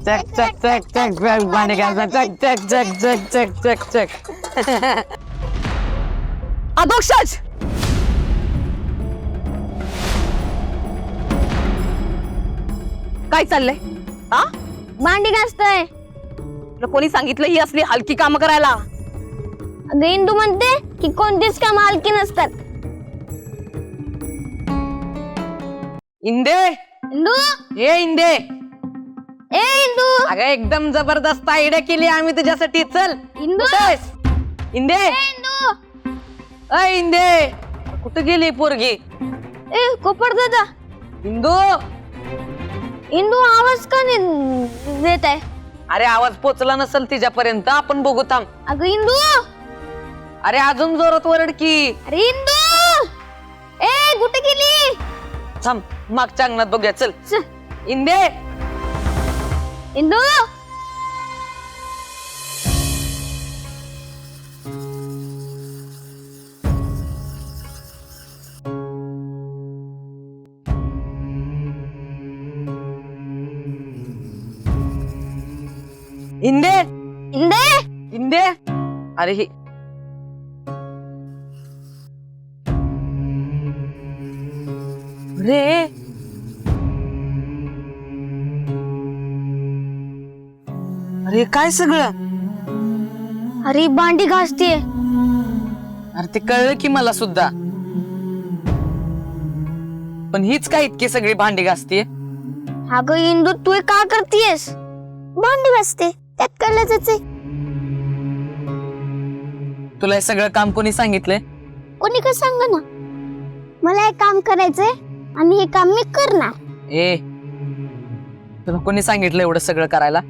चक चक चक चक भांडे घासा चक चक चक चक चक चक चक अधोक्षज काय चाललंय? हा भांडी घासतोय. तुला कोणी सांगितलं ही असली हलकी काम करायला? अगं इंदू म्हणते की कोणतीच काम हलकी नसतात. इंदे इंदू ए इंदे ए इंदू अगं एकदम जबरदस्त आयडिया केली आम्ही तुझ्यासाठी. चल इंदू कुठेस? इंदे इंदू अय इंदे कुठे गेली पोरगी? ए कोपड दादा इंदू इंदू आवाज का नाही देत आहे? अरे आवाज पोचला नसेल तिच्यापर्यंत, आपण बघू थांब. अगं इंदू अरे अजून जोरात वरड की. अरे इंदू ए कुठे गेली? थांब मागच्या अंगणात बघूया. चल चल. इंदे इंदू इंदे इंदे इंदे अरे ही रे अरे काय सगळं? अरे भांडी घासते. अरे ते कळलं की मला सुद्धा, पण हीच काय इतकी सगळी भांडी घासतीये? अगं इंदू तू हे का करतेस? भांडी घासते त्यात कळलंच आहे. तुला हे सगळं काम कोणी सांगितलंय? कोणी का सांग ना, मला हे काम करायचंय आणि हे काम मी करणार. ए तुला कोणी सांगितलं एवढं सगळं करायला?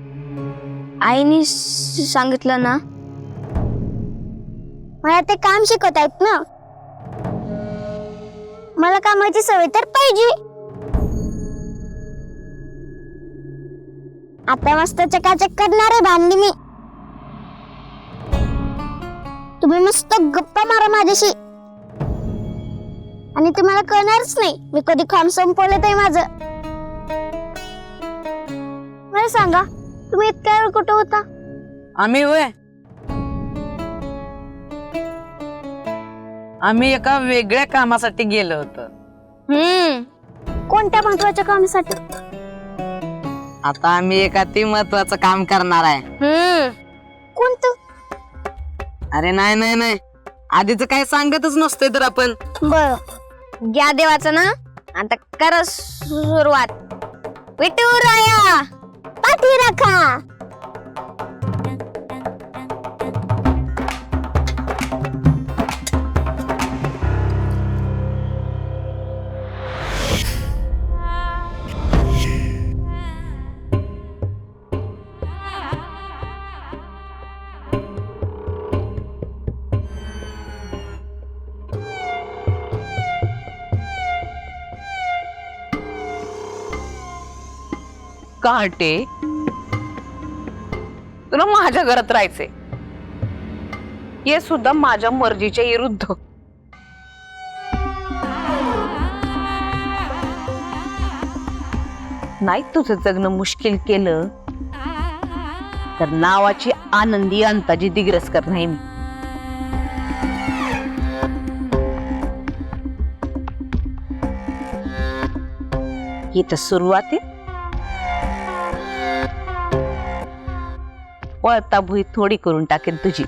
आईने सांगितलं ना. मला ते काम शिकवत आहेत ना, मला कामाची सवय तर पाहिजे. आता मस्त चकाचक करणार आहे भांडी मी. तुम्ही मस्त गप्पा मारा माझ्याशी आणि तुम्हाला कळणारच नाही मी कधी काम संपवलं ते माझं. मला सांगा तुम्ही इतक्या वेळ कुठं होता? आम्ही होय, आम्ही एका वेगळ्या कामासाठी गेलो होतो. कोणत्या महत्वाच्या कामासाठी? आता आम्ही एक अति महत्वाचं काम करणार आहे. कोणतं? अरे नाही नाही नाही, आधीच काय सांगतच नसतोय तर आपण. बर घ्या देवाचं ना, आता करा सुरुवात. विठुराया पाठी राखा. काटे तुला माझ्या घरात राहायचंय, हे सुद्धा माझ्या मर्जीच्या विरुद्ध. नाही तुझं जगणं मुश्किल केलं तर नावाची आनंदी अंताजी दिग्रसकर नाही मी. ही तर सुरुवात आहे. वळता भुई थोडी करून टाकेन तुझी.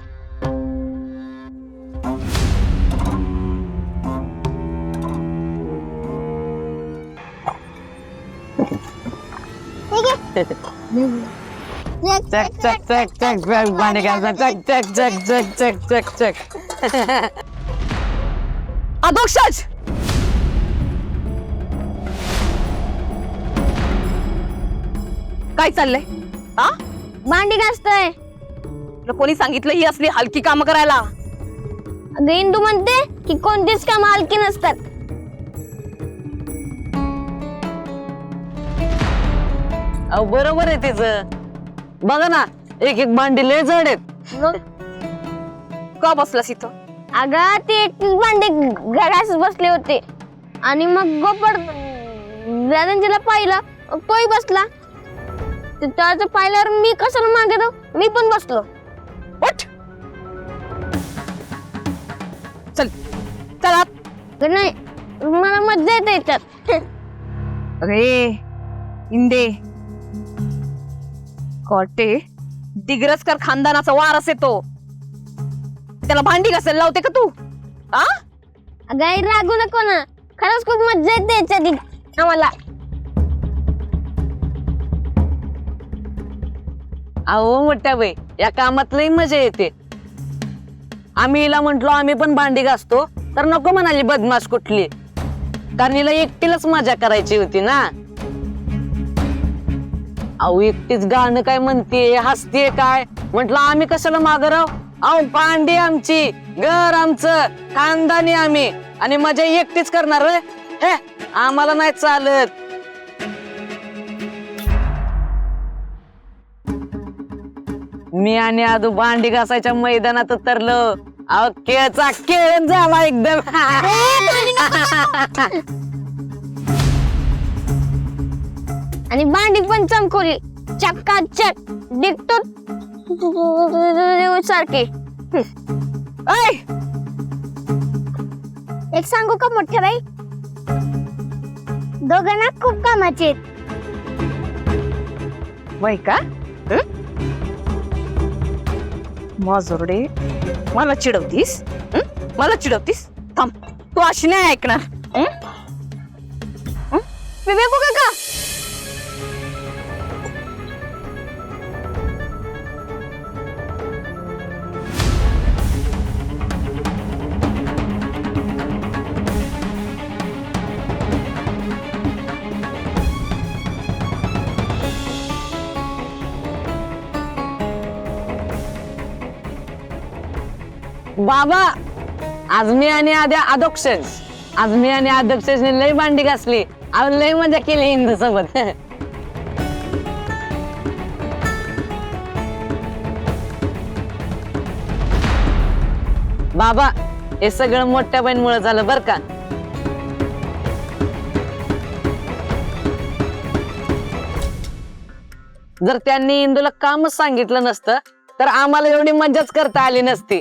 चक चक चक चक भांडे घासा चक चक चक चक चक चक चक अधोक्षज काय चाललंय? हा भांडी घासतोय. तुला कोणी सांगितलं ही असली हलकी काम करायला? अगं इंदू म्हणते की कोणतीच काम हलकी नसतात. अहो बरोबर आहे तिचं. बघा ना, एक एक भांडी लय जड आहेत. का बसलास इथं? अगं ते एकटीच भांडे घासत बसले होते आणि मग गोपड दादांजीला पाहिलं तोही बसला. त्याचं पाहिल्यावर मी कशाला मागे जाऊ, मी पण बसलो. उठ. चल चल आत. नाही मला मज्जा येते याच्यात. अरे इंदे कोटे, दिग्रसकर खानदानाचा वारस येतो, त्याला भांडी घासायला लावते का तू? आ गाई रागू नको ना, खरंच खूप मज्जा येते याच्यात आम्हाला. अहो मोठ्या बाई, या कामात लई मजा येते. आम्ही हिला म्हंटलो आम्ही पण भांडी घासतो, तर नको म्हणाली बदमाश कुठली, कारण हिला एकटीलाच मजा करायची होती ना. अहो एकटीच गाणं काय म्हणते, हसते काय, म्हंटल आम्ही कशाला मागं राहू. अहो भांडी आमची, घर आमचं, खानदानी आम्ही, आणि मजा एकटीच करणार होय? हे आम्हाला नाही चालत. मी आणि आदू भांडी घासायच्या मैदानात उतरलो. अहो खेळचा खेळ झाला एकदम. आणि भांडी पण चमकवली, चक्काचक डिक्टो सारखे. एक सांगू का मोठ्या बाई, दोघांना खूप कामाचे आहेत. वय का? मजुरडे, मला चिडवतीस? मला चिडवतीस? थांब, तू अशी नाही ऐकणार. विवेकू काका, बाबा, आज मी आणि आद्या अधोक्षण, आज मी आणि अधोक्षने लई भांडी घासली. आज लई मजा केली इंदू सोबत. बाबा, हे सगळं मोठ्या बहिणीमुळे झालं बर का. जर त्यांनी इंदूला कामच सांगितलं नसतं तर आम्हाला एवढी मजाच करता आली नसती.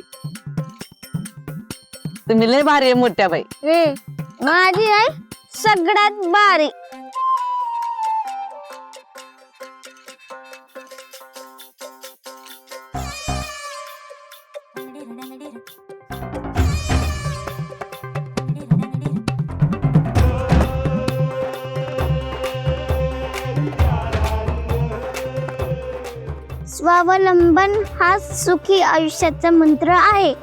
तुम्ही लय भारी आहे मोठ्या बाई. माझी आहे सगळ्यात भारी. स्वावलंबन हा सुखी आयुष्याचा मंत्र आहे.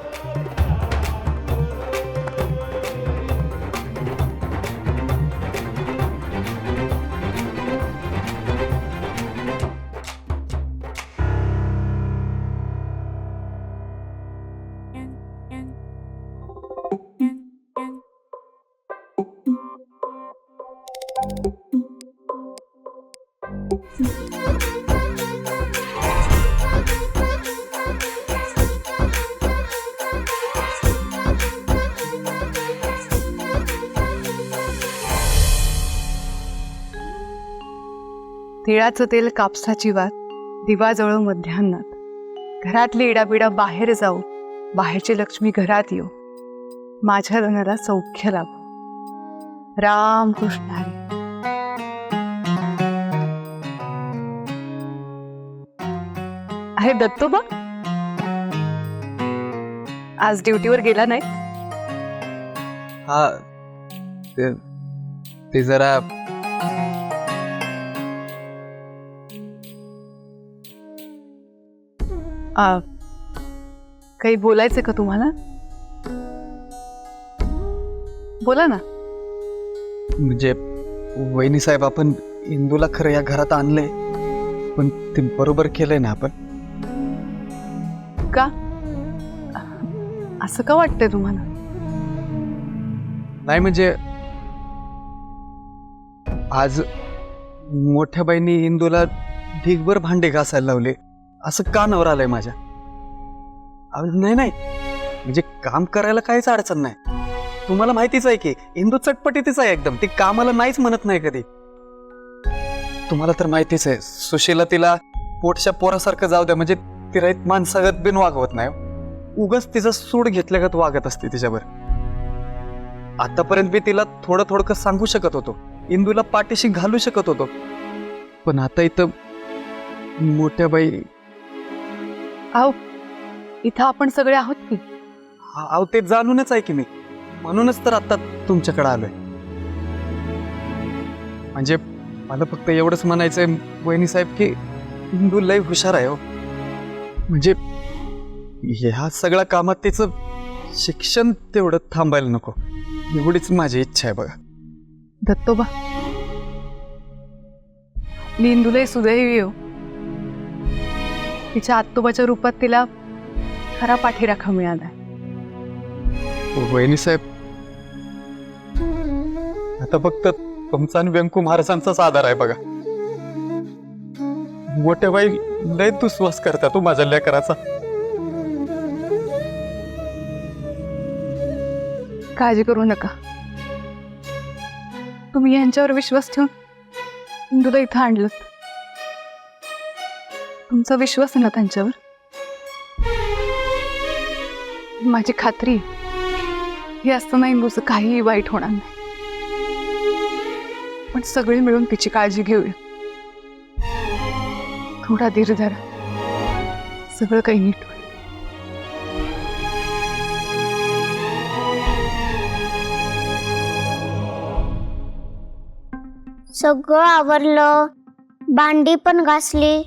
तिळाचं तेल कापसाची वात, दिवा जळो मध्यान्नात. घरातली इडाबिडा बाहेर जाऊ, बाहेरची लक्ष्मी घरात येऊ. माझ्या धनाला सौख्य लाभो. राम कृष्ण हरी. अरे दत्तोबा, आज ड्युटीवर गेला नाही? हा, ते जरा काही बोलायचं का तुम्हाला? बोला ना. म्हणजे वहिनी साहेब, आपण इंदूला खरं या घरात आणलंय, पण ते बरोबर केलंय ना आपण? का असं का वाटतंय तुम्हाला? नाही म्हणजे आज मोठ्या बाईंनी इंदूला ढीगभर भांडे घासायला लावले, असं कानावर आलंय माझ्या. नाही नाही, म्हणजे काम करायला काहीच अडचण नाही. तुम्हाला माहितीच आहे की इंदू चटपटीतच आहे एकदम. ती कामाला नाहीच म्हणत नाही कधी. तुम्हाला तर माहितीच आहे, सुशीला तिला पोटच्या पोरासारखं जाऊ द्या, म्हणजे ती राईत माणसागत बिन वागवत नाही. उगाच तिचा सूड घेतल्यागत वागत असते तिच्यावर. आतापर्यंत मी तिला थोडं थोडं सांगू शकत होतो, इंदूला पाठीशी घालू शकत होतो, पण आता इथं मोठ्या बाई. आहो, इथं आपण सगळे आहोत की. अहो ते जाणूनच आहे की मी, म्हणूनच तर आता तुमच्याकडे आलोय. म्हणजे मला फक्त एवढंच म्हणायचंय वहिनी साहेब की इंदू लय हुशार आहे हो. म्हणजे ह्या सगळ्या कामात तिचं शिक्षण तेवढं थांबायला नको, एवढीच माझी इच्छा आहे बघा. दत्तोबा, मी इंदूला सुदैवी हो. तिच्या आत्तोबाच्या रूपात तिला खरा पाठीराखा मिळाला. वहिनी साहेब, आता फक्त तुमचा आणि व्यंकू महाराजांचाच आधार आहे बघा. मोठ्या बाई लय दुस्वास करता तू माझ्या लेकराचा. काळजी करू नका, तुम्ही यांच्यावर विश्वास ठेवून इंदूला इथं आणलं. तुमचा विश्वास आहे ना त्यांच्यावर? माझी खात्री आहे, हे असताना इंदूचं काहीही वाईट होणार नाही. पण सगळे मिळून तिची काळजी घेऊया. थोडा धीर धरा, सगळं काही नीट होईल. सगळं आवरलं, भांडी पण घासली,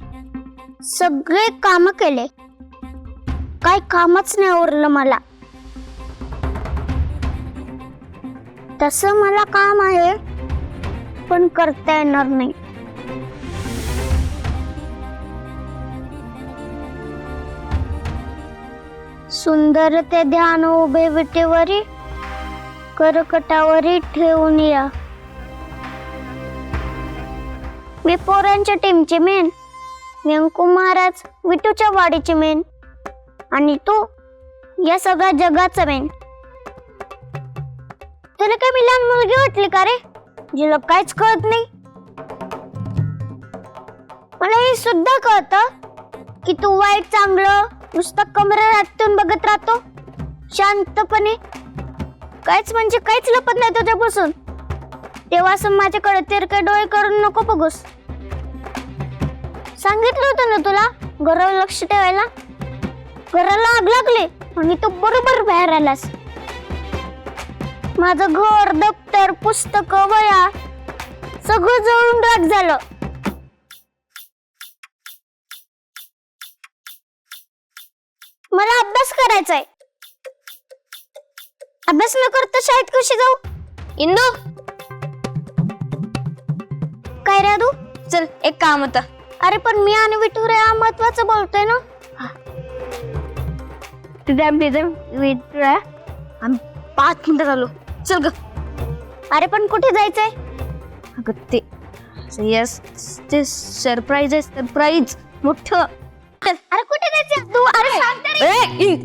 सगळे काम केले, काय कामच नाही उरलं मला. तसं मला काम आहे, पण करता येणार नाही. सुंदर ते ध्यान उभे विटेवरी, करकटावरी ठेवून या. मी पोरांच्या टीमचे मेन, व्यंकू महाराज विटूच्या वाडीचे मेन, आणि तू या सगळ्या जगाचा मेन. तुला काय मी लहान मुलगी वाटली का रे, जिला काहीच कळत नाही? मला हे सुद्धा कळतं की तू वाईट चांगलं नुसतं कमरेतून बघत राहतो शांतपणे. काहीच म्हणजे काहीच लपत नाही तुझ्यापासून. तेव्हा असं माझ्याकडे तिरके डोळे करून नको बघूस. सांगितलं होतं ना तुला घरावर लक्ष ठेवायला. घराला आग लागले आणि तू बरोबर बाहेर आलास. माझं घर, दप्तर, पुस्तक, वया सगळं जळून राख झालं. मला अभ्यास करायचाय. अभ्यास न करता शाळेत कशी जाऊ? इंदू, काय रे तू? चल, एक काम होतं. अरे पण मी आणि विठुरे महत्वाचं बोलतोय ना. विठुरा, आम्ही 5 मिनिटं झालो. चल ग. अरे पण कुठे जायचंय? अगं ते यस, ते सरप्राईज आहे, सरप्राईज मोठं. अरे कुठे जायचं तू? अरे सांग तरी.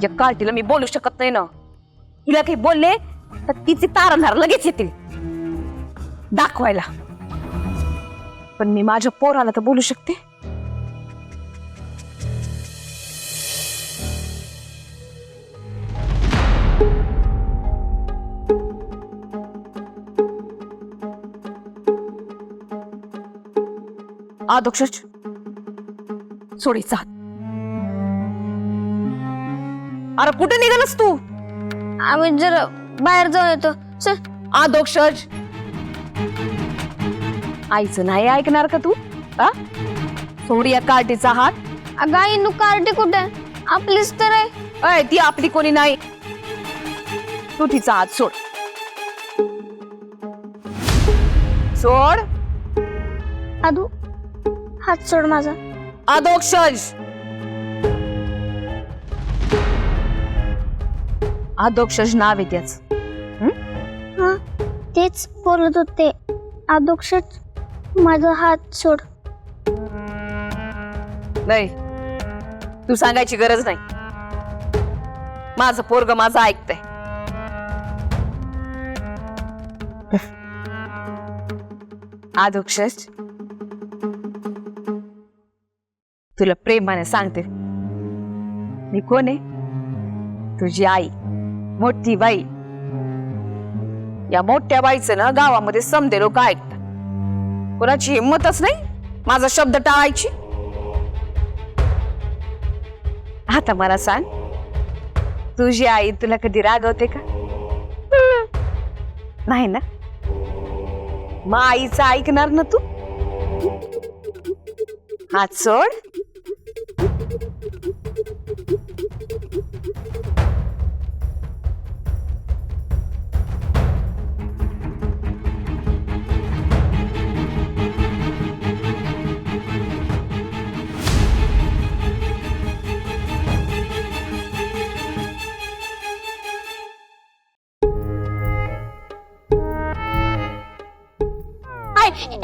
या कार्टीला मी बोलू शकत नाही ना. हिला काही बोलले तर तिची तारंधार लगेच येतील दाखवायला. पण मी माझ्या पोराला तर बोलू शकते. अध्यक्ष, सोडीचा. अरे कुठे निघालास तू? आम्ही जरा बाहेर जाऊन येतो. चल. अध्यक्ष, आईचं नाही ऐकणार का तू? सोड या कार्टीचा हात. अगं आई, नु कार्टी कुठे? आपलीच तर आहे. अय, ती आपली कोणी नाही. तू तिचा हात सोड. सोड. आदू, हात सोड माझा. अध्यक्ष, अध्यक्ष नाव आहे त्याच. हा, तेच बोलत होते. अध्यक्ष, माझा हात सोड. नाही, तू सांगायची गरज नाही. माझं पोरग माझं ऐकतंय. आदोक्षस, तुला प्रेमाने सांगते, मी कोण आहे? तुझी आई, मोठी बाई. या मोठ्या बाईचं ना गावामध्ये समदे लोक ऐकतात. कोणाची हिंमतच नाही माझा शब्द टाळायची. आता मला सांग, तुझी आई तुला कधी रागवते का? नाही ना? मग आईचं ऐकणार ना तू? हात सोड.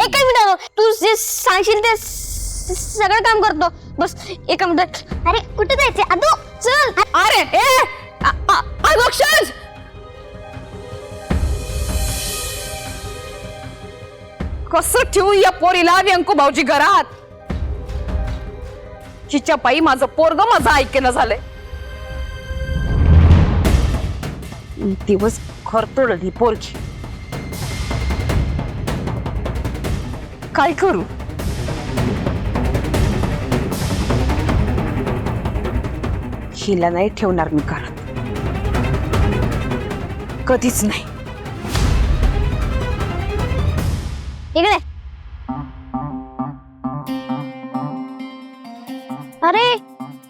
एका मिनिट, तू जे सांगशील ते सगळं काम करतो. बस एका मिनिट. अरे कुठे जायचे आदू? चल. अरे अक्षर, कसं ठेवू या पोरीला व्यंकू भाऊजी घरात? चिच्या पायी माझं पोरग माझं ऐकणं झालंय. दिवस खरतोड ही पोरगी. काय करू? हिला नाही ठेवणार मी घरात, कधीच नाही. इकडे. अरे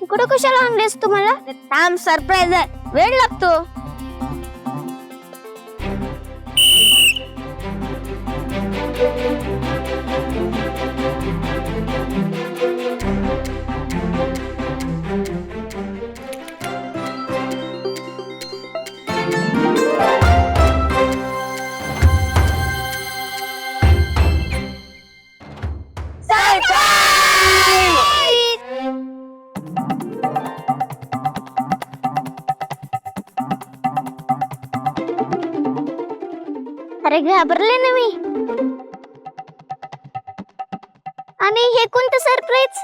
इकडे कशाला आणलेस तुम्हाला? थांब, सरप्राईज आहे, वेळ लागतो. अरे घाबरले ना मी. आणि हे कोणतं सरप्राईज?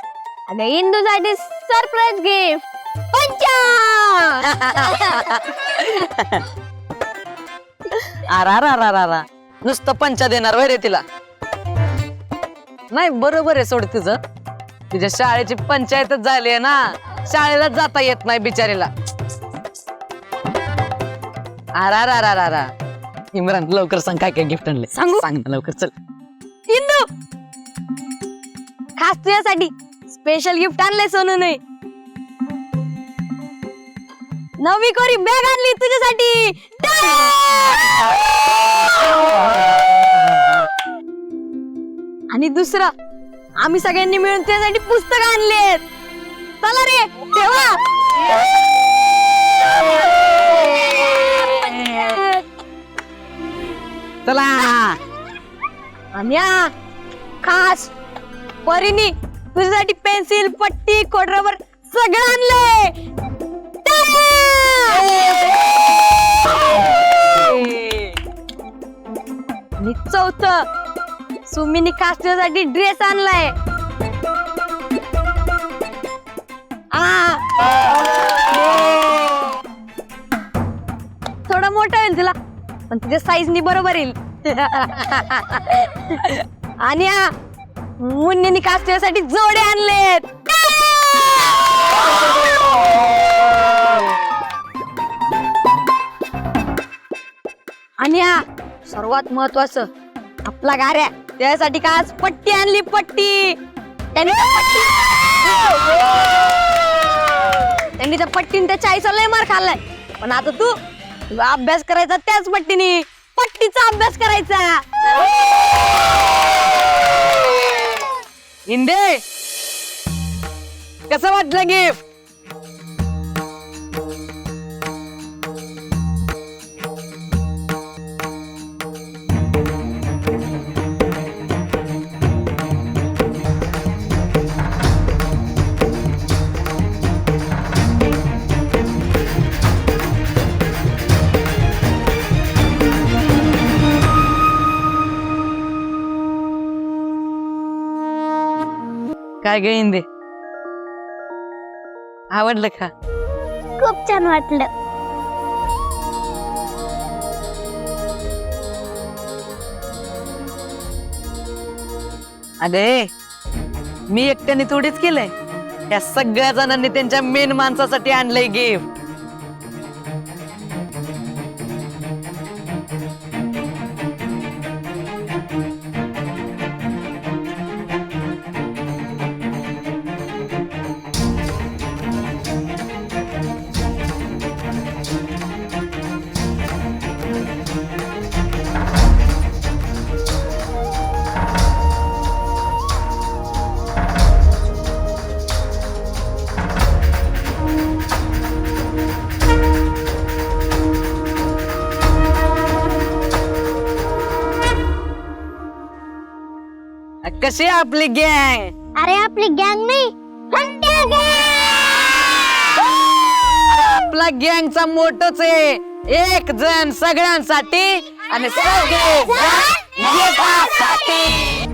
अरे इंदूसाठी सरप्राईज गिफ्ट. पंचा. आरा नुसतं पंचा देणार वय रे तिला? नाही, बरोबर आहे, सोड तुझं. तुझ्या शाळेची पंचायतच झाली आहे ना, शाळेला जाता येत नाही बिचारीला. आरा इम्रान, लवकर सांग काय काय गिफ्ट आणले. सांगू? सांग ना लवकर, चल. इंदू, खास तुझ्यासाठी स्पेशल गिफ्ट आणलंय सोनूने. नवी कोरी बॅग आणली तुझ्यासाठी. आणि दुसरं, आम्ही सगळ्यांनी मिळून तुझ्यासाठी पुस्तक आणलेत. चला रे, ठेवा. चला. आणि खास परीनी तुझ्यासाठी पेन्सिल, पट्टी, खोडरबर सगळं आणलंय. आणि चौथं, सुमीनी खास तुझ्यासाठी ड्रेस आणलाय. थोडा मोठा होईल तुला, पण तुझ्या साईजनी बरोबर येईल. आणि मुन्नीनी खास तुझ्यासाठी जोडे आणलेत. आणि सर्वात महत्वाचं, आपला गाऱ्या त्यासाठी खास पट्टी आणली. पट्टी त्यांनी त्या पट्टीने त्या चाळीचा लय मार खाल्लाय. पण आता तुला अभ्यास करायचा त्याच पट्टीने, पट्टीचा अभ्यास करायचा. इंदे, कसं वाटलं गिफ्ट? काय ग इंदे, आवडलं का? खूप छान वाटलं. अगे मी एकट्याने थोडीच केलंय, या सगळ्या जणांनी त्यांच्या मेन माणसासाठी आणलंय गिफ्ट. कशी आहे आपली गँग? अरे आपली गँग नाही, हंट्या गँग. आपला गँगचा मोठच आहे, एक जण सगळ्यांसाठी आणि सगळे जण एकासाठी.